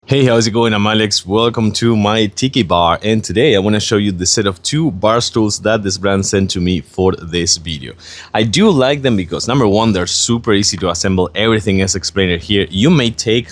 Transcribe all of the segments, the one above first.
Hey, how's it going? I'm Alex. Welcome to my tiki bar, and today I want to show you the set of two bar stools that this brand sent to me for this video. I do like them because number one, they're super easy to assemble. Everything is explained here. You may take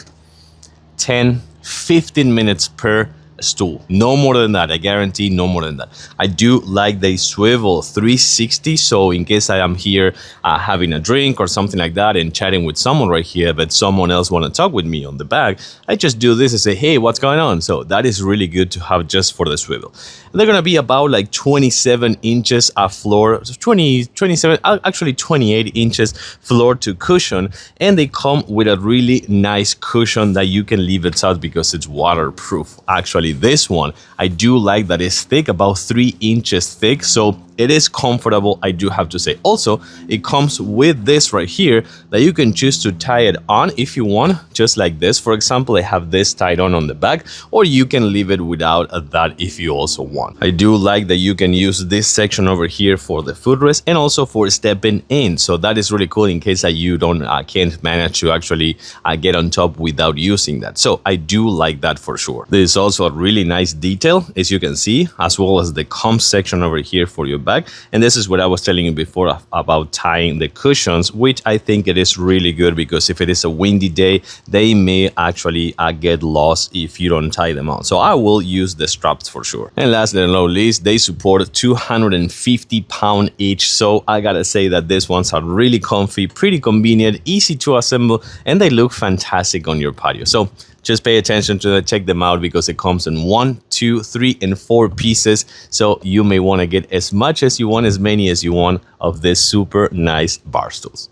10-15 minutes per stool, no more than that. I guarantee no more than that. I do like they swivel 360, so in case I am here having a drink or something like that and chatting with someone right here, but someone else want to talk with me on the back, I just do this and say, hey, what's going on? So that is really good to have just for the swivel. And they're gonna be about like 27 inches of floor, 27, actually 28 inches floor to cushion, and they come with a really nice cushion that you can leave it out because it's waterproof. Actually, this one I do like that it's thick, about 3 inches thick, so it is comfortable, I do have to say. Also, it comes with this right here that you can choose to tie it on if you want, just like this. For example, I have this tied on the back, or you can leave it without that if you also want. I do like that you can use this section over here for the footrest and also for stepping in, so that is really cool in case that you can't manage to actually get on top without using that. So I do like that for sure. There is also a really nice detail, as you can see, as well as the comb section over here for your back. And this is what I was telling you before about tying the cushions, which I think it is really good because if it is a windy day, they may actually get lost if you don't tie them on. So I will use the straps for sure. And last but not least, they support 250 pounds each. So I gotta say that these ones are really comfy, pretty convenient, easy to assemble, and they look fantastic on your patio. So just pay attention to that, check them out because it comes in 1, 2, 3, and 4 pieces. So you may want to get as much as you want, as many as you want of this super nice bar stools.